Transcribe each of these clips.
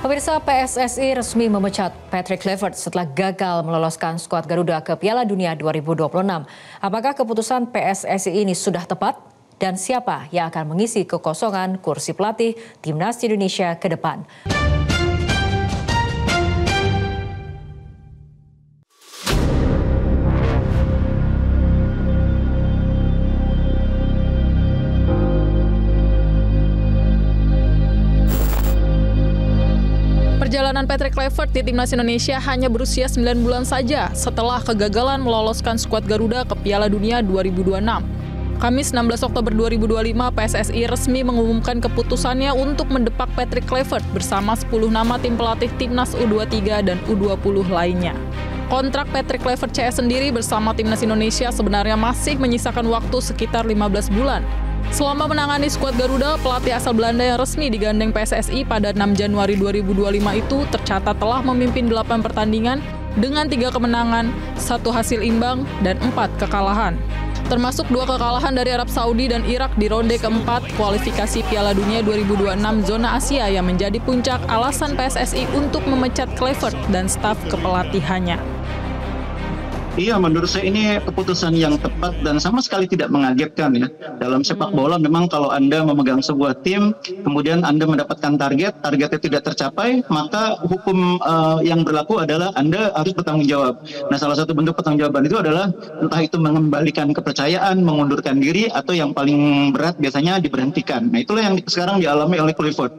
Pemirsa, PSSI resmi memecat Patrick Kluivert setelah gagal meloloskan skuad Garuda ke Piala Dunia 2026. Apakah keputusan PSSI ini sudah tepat? Dan siapa yang akan mengisi kekosongan kursi pelatih Timnas Indonesia ke depan? Perjalanan Patrick Kluivert di Timnas Indonesia hanya berusia 9 bulan saja setelah kegagalan meloloskan skuad Garuda ke Piala Dunia 2026. Kamis 16 Oktober 2025, PSSI resmi mengumumkan keputusannya untuk mendepak Patrick Kluivert bersama 10 nama tim pelatih Timnas U23 dan U20 lainnya. Kontrak Patrick Kluivert CS sendiri bersama Timnas Indonesia sebenarnya masih menyisakan waktu sekitar 15 bulan. Selama menangani skuad Garuda, pelatih asal Belanda yang resmi digandeng PSSI pada 6 Januari 2025 itu tercatat telah memimpin 8 pertandingan dengan 3 kemenangan, 1 hasil imbang, dan 4 kekalahan. Termasuk 2 kekalahan dari Arab Saudi dan Irak di ronde keempat kualifikasi Piala Dunia 2026 zona Asia yang menjadi puncak alasan PSSI untuk memecat Kluivert dan staf kepelatihannya. Iya, menurut saya ini keputusan yang tepat dan sama sekali tidak mengagetkan ya. Dalam sepak bola memang kalau Anda memegang sebuah tim, kemudian Anda mendapatkan targetnya tidak tercapai, maka hukum yang berlaku adalah Anda harus bertanggung jawab. Nah, salah satu bentuk pertanggungjawaban itu adalah entah itu mengembalikan kepercayaan, mengundurkan diri, atau yang paling berat biasanya diberhentikan. Nah, itulah yang sekarang dialami oleh Kluivert.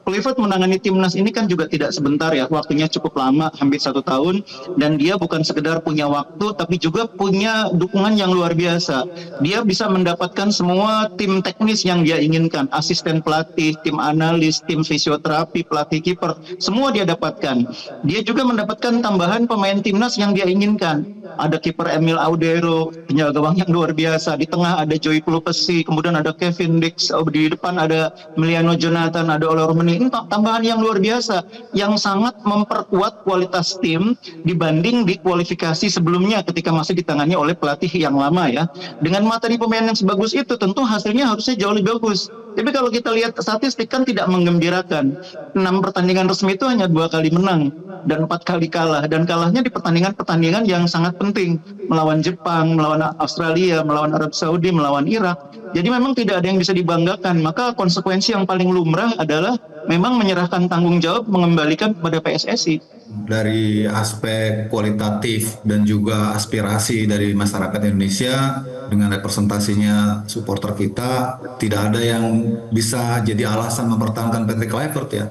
Kluivert menangani timnas ini kan juga tidak sebentar ya, waktunya cukup lama, hampir 1 tahun, dan dia bukan sekedar punya waktu, tapi juga punya dukungan yang luar biasa. Dia bisa mendapatkan semua tim teknis yang dia inginkan, asisten pelatih, tim analis, tim fisioterapi, pelatih kiper, semua dia dapatkan. Dia juga mendapatkan tambahan pemain timnas yang dia inginkan. Ada kiper Emil Audero, penjaga gawang yang luar biasa. Di tengah ada Joy Pelupesi, kemudian ada Kevin Dix, di depan ada Emiliano Jonathan, ada Ola Romani. Ini tambahan yang luar biasa, yang sangat memperkuat kualitas tim dibanding di kualifikasi sebelumnya ketika masih ditangani oleh pelatih yang lama ya. Dengan materi pemain yang sebagus itu, tentu hasilnya harusnya jauh lebih bagus. Tapi kalau kita lihat statistik kan tidak menggembirakan. 6 pertandingan resmi itu hanya 2 kali menang dan 4 kali kalah. Dan kalahnya di pertandingan-pertandingan yang sangat penting. Melawan Jepang, melawan Australia, melawan Arab Saudi, melawan Irak. Jadi memang tidak ada yang bisa dibanggakan. Maka konsekuensi yang paling lumrah adalah memang menyerahkan tanggung jawab, mengembalikan kepada PSSI. Dari aspek kualitatif dan juga aspirasi dari masyarakat Indonesia dengan representasinya supporter kita, tidak ada yang bisa jadi alasan mempertahankan Patrick Kluivert ya.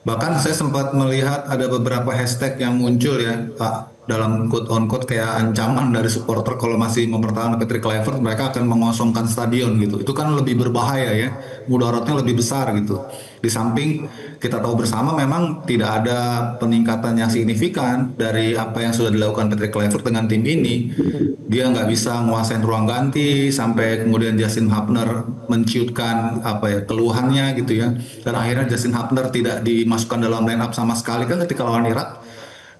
Bahkan saya sempat melihat ada beberapa hashtag yang muncul ya, Pak, dalam quote on quote kayak ancaman dari supporter kalau masih mempertahankan Patrick Kluivert mereka akan mengosongkan stadion gitu. Itu kan lebih berbahaya ya, mudaratnya lebih besar gitu. Di samping kita tahu bersama memang tidak ada peningkatan yang signifikan dari apa yang sudah dilakukan Patrick Kluivert dengan tim ini. Dia nggak bisa menguasain ruang ganti sampai kemudian Justin Hubner menciutkan keluhannya gitu ya. Dan akhirnya Justin Hubner tidak dimasukkan dalam line up sama sekali kan ketika lawan Irak.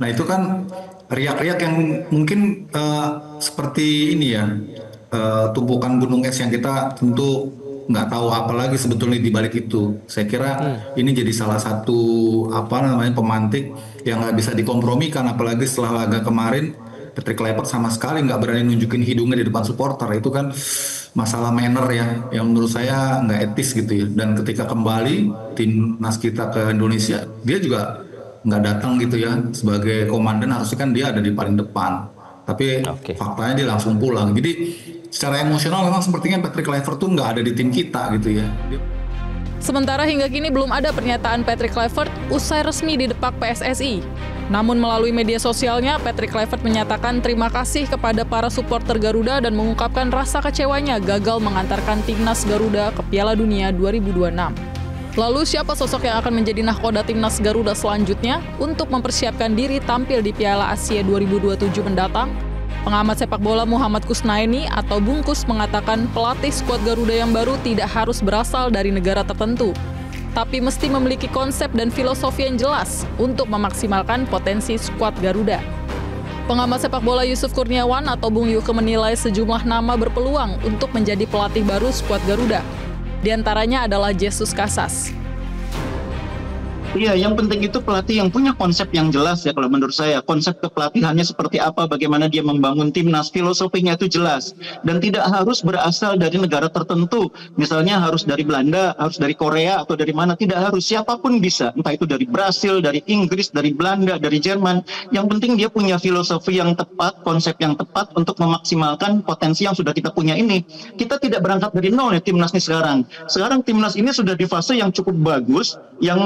Nah itu kan riak-riak yang mungkin seperti ini ya, tumpukan gunung es yang kita tentu nggak tahu apa lagi sebetulnya di balik itu. Saya kira ini jadi salah satu pemantik yang nggak bisa dikompromikan, apalagi setelah laga kemarin Patrick Kluivert sama sekali nggak berani nunjukin hidungnya di depan supporter. Itu kan masalah manner ya, yang menurut saya nggak etis gitu ya. Dan ketika kembali timnas kita ke Indonesia, dia juga nggak datang gitu ya sebagai komandan, harusnya kan dia ada di paling depan. Tapi faktanya dia langsung pulang. Jadi secara emosional memang sepertinya Patrick Kluivert tuh nggak ada di tim kita gitu ya. Sementara hingga kini belum ada pernyataan Patrick Kluivert usai resmi didepak PSSI. Namun melalui media sosialnya, Patrick Kluivert menyatakan terima kasih kepada para supporter Garuda dan mengungkapkan rasa kecewanya gagal mengantarkan timnas Garuda ke Piala Dunia 2026. Lalu siapa sosok yang akan menjadi nahkoda timnas Garuda selanjutnya untuk mempersiapkan diri tampil di Piala Asia 2027 mendatang? Pengamat sepak bola Muhammad Kusnaini atau Bungkus mengatakan pelatih skuad Garuda yang baru tidak harus berasal dari negara tertentu, tapi mesti memiliki konsep dan filosofi yang jelas untuk memaksimalkan potensi skuad Garuda. Pengamat sepak bola Yusuf Kurniawan atau Bung Yuke menilai sejumlah nama berpeluang untuk menjadi pelatih baru skuad Garuda. Di antaranya adalah Jesus Casas. Iya, yang penting itu pelatih yang punya konsep yang jelas ya kalau menurut saya. Konsep kepelatihannya seperti apa, bagaimana dia membangun timnas, filosofinya itu jelas. Dan tidak harus berasal dari negara tertentu. Misalnya harus dari Belanda, harus dari Korea, atau dari mana. Tidak harus, siapapun bisa. Entah itu dari Brasil, dari Inggris, dari Belanda, dari Jerman. Yang penting dia punya filosofi yang tepat, konsep yang tepat untuk memaksimalkan potensi yang sudah kita punya ini. Kita tidak berangkat dari nol ya timnas ini sekarang. Sekarang timnas ini sudah di fase yang cukup bagus, yang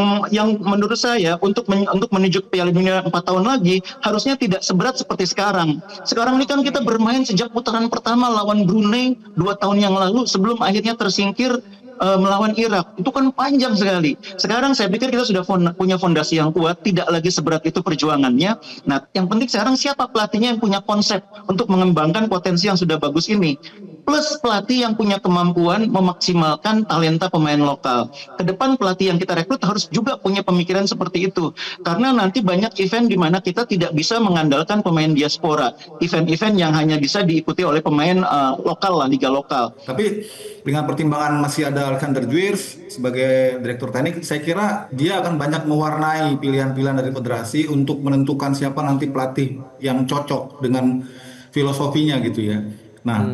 menurut saya untuk menuju ke Piala Dunia 4 tahun lagi harusnya tidak seberat seperti sekarang. Sekarang ini kan kita bermain sejak putaran pertama lawan Brunei 2 tahun yang lalu sebelum akhirnya tersingkir melawan Irak. Itu kan panjang sekali. Sekarang saya pikir kita sudah punya fondasi yang kuat, tidak lagi seberat itu perjuangannya. Nah, yang penting sekarang siapa pelatihnya yang punya konsep untuk mengembangkan potensi yang sudah bagus ini. Plus pelatih yang punya kemampuan memaksimalkan talenta pemain lokal. Ke depan pelatih yang kita rekrut harus juga punya pemikiran seperti itu. Karena nanti banyak event di mana kita tidak bisa mengandalkan pemain diaspora. Event-event yang hanya bisa diikuti oleh pemain lokal lah, liga lokal. Tapi dengan pertimbangan masih ada Alexander Dwierf sebagai direktur teknik, saya kira dia akan banyak mewarnai pilihan-pilihan dari federasi untuk menentukan siapa nanti pelatih yang cocok dengan filosofinya gitu ya. Nah,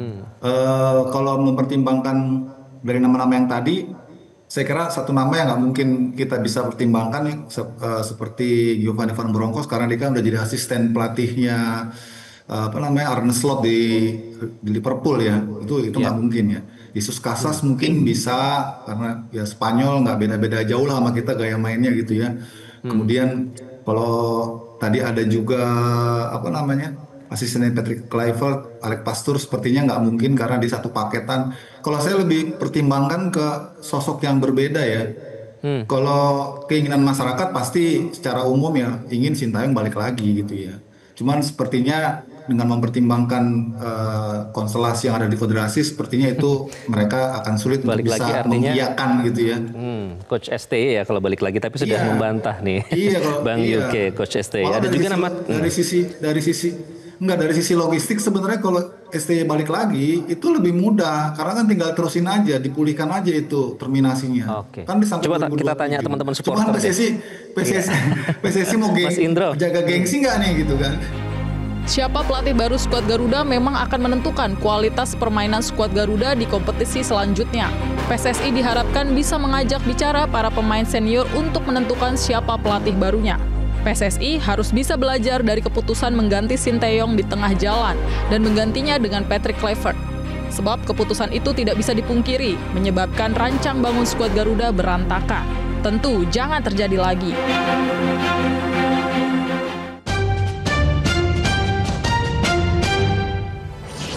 kalau mempertimbangkan dari nama-nama yang tadi, saya kira satu nama yang nggak mungkin kita bisa pertimbangkan seperti Giovanni Van Bronckhorst karena dia kan udah jadi asisten pelatihnya Arne Slot di Liverpool ya. Itu nggak mungkin ya. Jesus Casas mungkin bisa karena ya Spanyol nggak beda-beda jauh lah sama kita gaya mainnya gitu ya. Kemudian kalau tadi ada juga asistennya Patrick Kluivert, Alex Pastoor sepertinya nggak mungkin karena di satu paketan. Kalau saya lebih pertimbangkan ke sosok yang berbeda ya. Kalau keinginan masyarakat pasti secara umum ya ingin Sintayong balik lagi gitu ya. Cuman sepertinya dengan mempertimbangkan konstelasi yang ada di federasi, sepertinya itu mereka akan sulit untuk bisa mengiyakan gitu ya. Coach STY ya kalau balik lagi, tapi sudah membantah nih. Iya, Bang UK, Coach STY. Ada juga nama dari sisi logistik sebenarnya kalau STY balik lagi itu lebih mudah karena kan tinggal terusin aja, dipulihkan aja itu terminasinya. Kan coba kita tanya teman-teman supporter. Cuman PSSI mau jaga gengsi nggak nih gitu kan? Siapa pelatih baru skuad Garuda memang akan menentukan kualitas permainan skuad Garuda di kompetisi selanjutnya. PSSI diharapkan bisa mengajak bicara para pemain senior untuk menentukan siapa pelatih barunya. PSSI harus bisa belajar dari keputusan mengganti Sintayong di tengah jalan dan menggantinya dengan Patrick Kluivert. Sebab keputusan itu tidak bisa dipungkiri, menyebabkan rancang bangun skuad Garuda berantakan. Tentu jangan terjadi lagi.